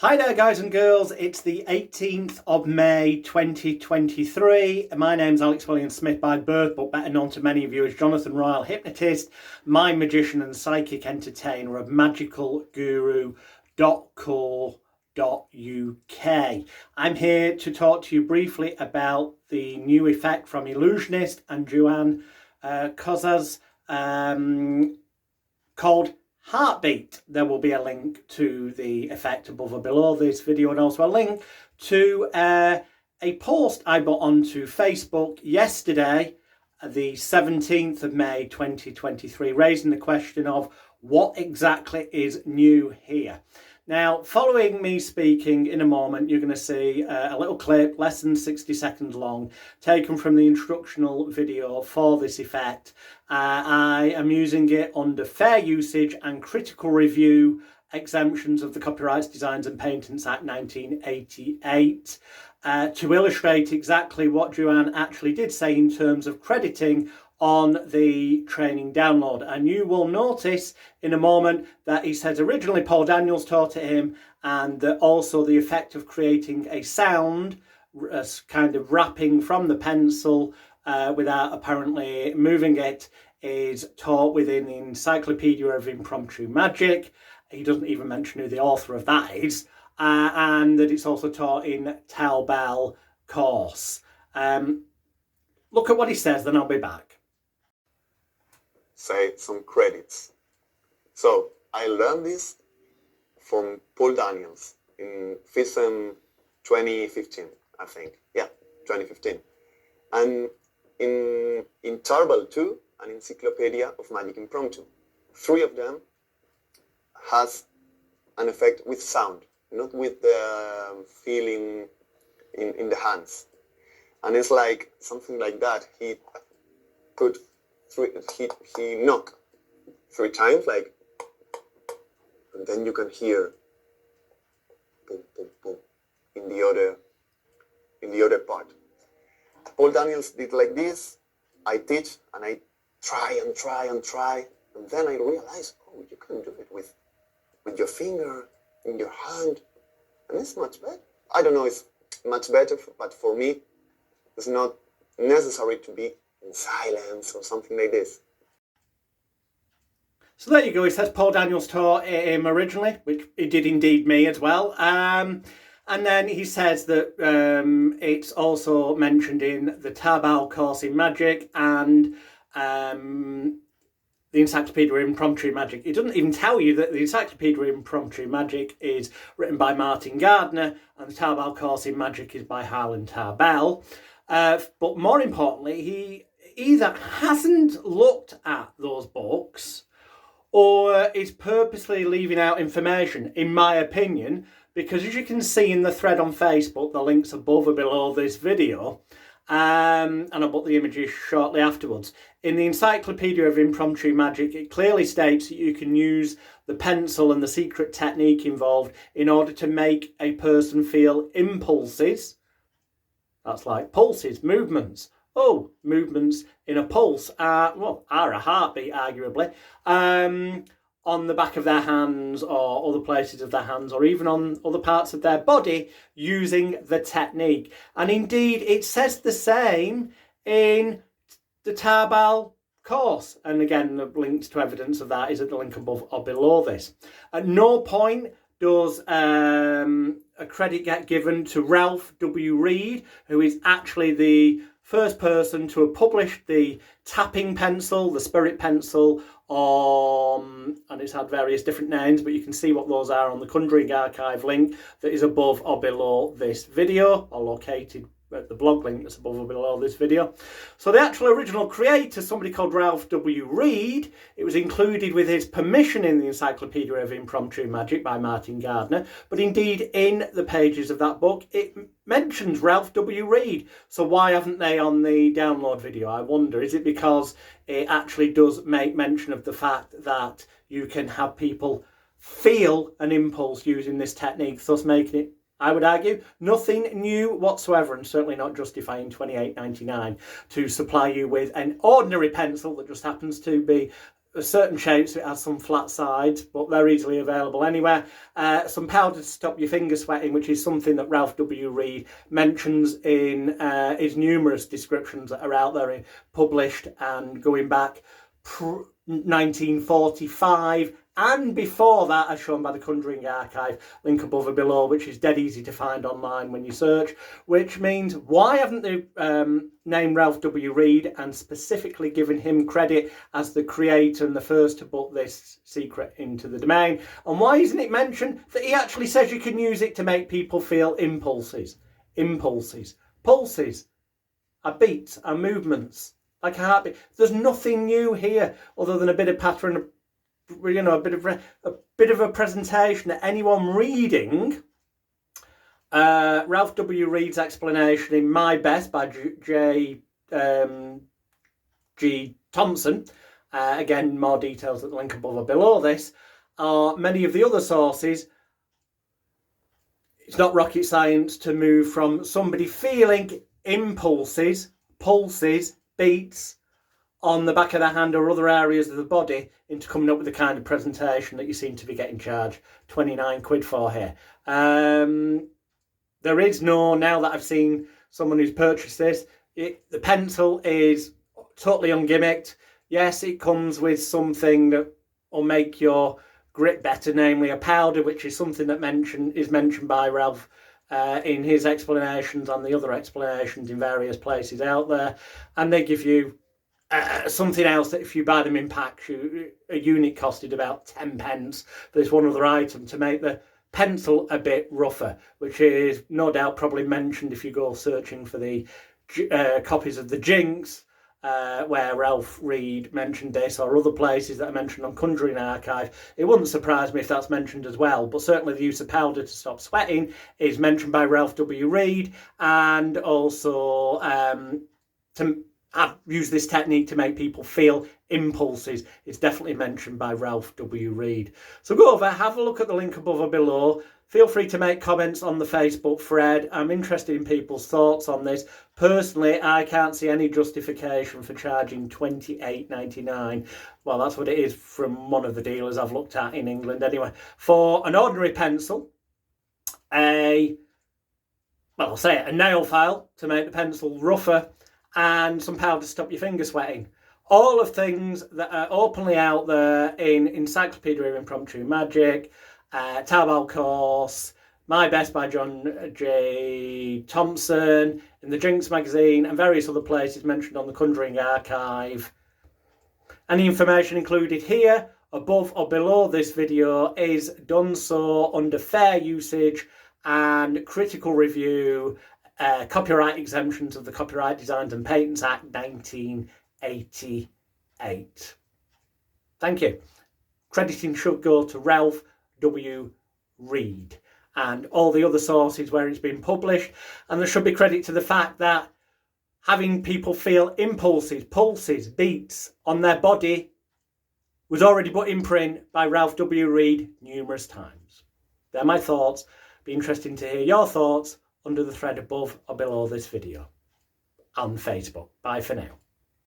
Hi there guys and girls, it's the 18th of May 2023. My name's Alex William Smith by birth, but better known to many of you as Jonathan Royle, Hypnotist, mind magician and psychic entertainer of magicalguru.co.uk. I'm here to talk to you briefly about the new effect from Illusionist and Juan Colás called Heartbeat. There will be a link to the effect above or below this video, and also a link to a post I put onto Facebook yesterday, the 17th of May 2023, raising the question of what exactly is new here. Now, following me speaking in a moment, you're going to see a little clip, less than 60 seconds long, taken from the instructional video for this effect. I am using it under fair usage and critical review exemptions of the Copyrights, Designs and Patents Act 1988 to illustrate exactly what Juan actually did say in terms of crediting on the training download. And you will notice in a moment that he says originally Paul Daniels taught it him, and that also the effect of creating a sound, kind of rapping from the pencil without apparently moving it, is taught within the Encyclopedia of Impromptu Magic. He doesn't even mention who the author of that is, and that it's also taught in Tao Bell course. Look at what he says, then I'll be back. Say some credits. So I learned this from Paul Daniels in FISM 2015, I think. Yeah, 2015. And in Tarbell 2, an Encyclopedia of Magic Impromptu. 3 of them has an effect with sound, not with the feeling in the hands. And it's like something like that. He put he knocked 3 times, like, and then you can hear boom, boom, boom in the other part. Paul Daniels did like this. I teach and I try, and then I realize, oh, you can do it with your finger in your hand, and it's much better. I don't know if it's much better, but for me, it's not necessary to be in silence or something like this. So there you go. He says Paul Daniels taught him originally, which it did indeed me as well. And then he says that it's also mentioned in the Tao Bell course in Magic and the Encyclopedia of Impromptu Magic. It doesn't even tell you that the Encyclopedia of Impromptu Magic is written by Martin Gardner and the Tao Bell course in Magic is by Harlan Tao Bell. But more importantly, he either hasn't looked at those books or is purposely leaving out information, in my opinion, because as you can see in the thread on Facebook, the links above or below this video, and I'll put the images shortly afterwards. In the Encyclopedia of Impromptu Magic, it clearly states that you can use the pencil and the secret technique involved in order to make a person feel impulses. That's like pulses, movements. Oh, movements in a pulse are a heartbeat, arguably, on the back of their hands or other places of their hands, or even on other parts of their body using the technique. And indeed, it says the same in the Tao Bell course. And again, the links to evidence of that is at the link above or below this. At no point does a credit get given to Ralph W. Reed, who is actually the first person to have published the tapping pencil, the spirit pencil, and it's had various different names, but you can see what those are on the Conjuring Archive link that is above or below this video, or located at the blog link that's above or below this video. So the actual original creator, somebody called Ralph W. Reed, it was included with his permission in the Encyclopedia of Impromptu Magic by Martin Gardner, but indeed in the pages of that book it mentions Ralph W. Reed. So why haven't they on the download video, I wonder? Is it because it actually does make mention of the fact that you can have people feel an impulse using this technique, thus making it, I would argue, nothing new whatsoever, and certainly not justifying $28.99 to supply you with an ordinary pencil that just happens to be certain shapes, it has some flat sides, but they're easily available anywhere. Some powder to stop your finger sweating, which is something that Ralph W. Reed mentions in his numerous descriptions that are out there, published and going back 1945 and before that, as shown by the Conjuring Archive, link above or below, which is dead easy to find online when you search, which means why haven't they named Ralph W. Reed and specifically given him credit as the creator and the first to put this secret into the domain? And why isn't it mentioned that he actually says you can use it to make people feel impulses, pulses, beats, and movements, like a heartbeat? There's nothing new here other than a bit of pattern, you know, a bit of a presentation that anyone reading Ralph W. Reed's explanation in My Best by G. Thompson, again, more details at the link above or below this, are many of the other sources. It's not rocket science to move from somebody feeling impulses, pulses, beats on the back of the hand or other areas of the body into coming up with the kind of presentation that you seem to be getting charged 29 quid for here. There is no, now that I've seen someone who's purchased this, the pencil is totally ungimmicked. Yes, it comes with something that will make your grip better, namely a powder, which is something that is mentioned by Ralph in his explanations and the other explanations in various places out there. And they give you something else that if you buy them in packs, a unit costed about 10 pence for this one other item to make the pencil a bit rougher, which is no doubt probably mentioned if you go searching for the copies of the Jinx, where Ralph Reed mentioned this, or other places that are mentioned on Conjuring Archive. It wouldn't surprise me if that's mentioned as well, but certainly the use of powder to stop sweating is mentioned by Ralph W. Reed, and also to use this technique to make people feel impulses. It's definitely mentioned by Ralph W. Reed. So go over, have a look at the link above or below. Feel free to make comments on the Facebook thread. I'm interested in people's thoughts on this. Personally, I can't see any justification for charging £28.99. Well, that's what it is from one of the dealers I've looked at in England anyway. For an ordinary pencil, a nail file to make the pencil rougher, and some powder to stop your finger sweating. All of things that are openly out there in Encyclopedia of Impromptu Magic, Taobao Course, My Best by John J. Thompson, in the Jinx magazine, and various other places mentioned on the Conjuring Archive. Any information included here, above or below this video, is done so under fair usage and critical review, copyright exemptions of the Copyright Designs and Patents Act 1988. Thank you. Crediting should go to Ralph W. Reed and all the other sources where it's been published, and there should be credit to the fact that having people feel impulses, pulses, beats on their body was already put in print by Ralph W. Reed numerous times. They're my thoughts. Be interesting to hear your thoughts under the thread above or below this video on Facebook. Bye for now.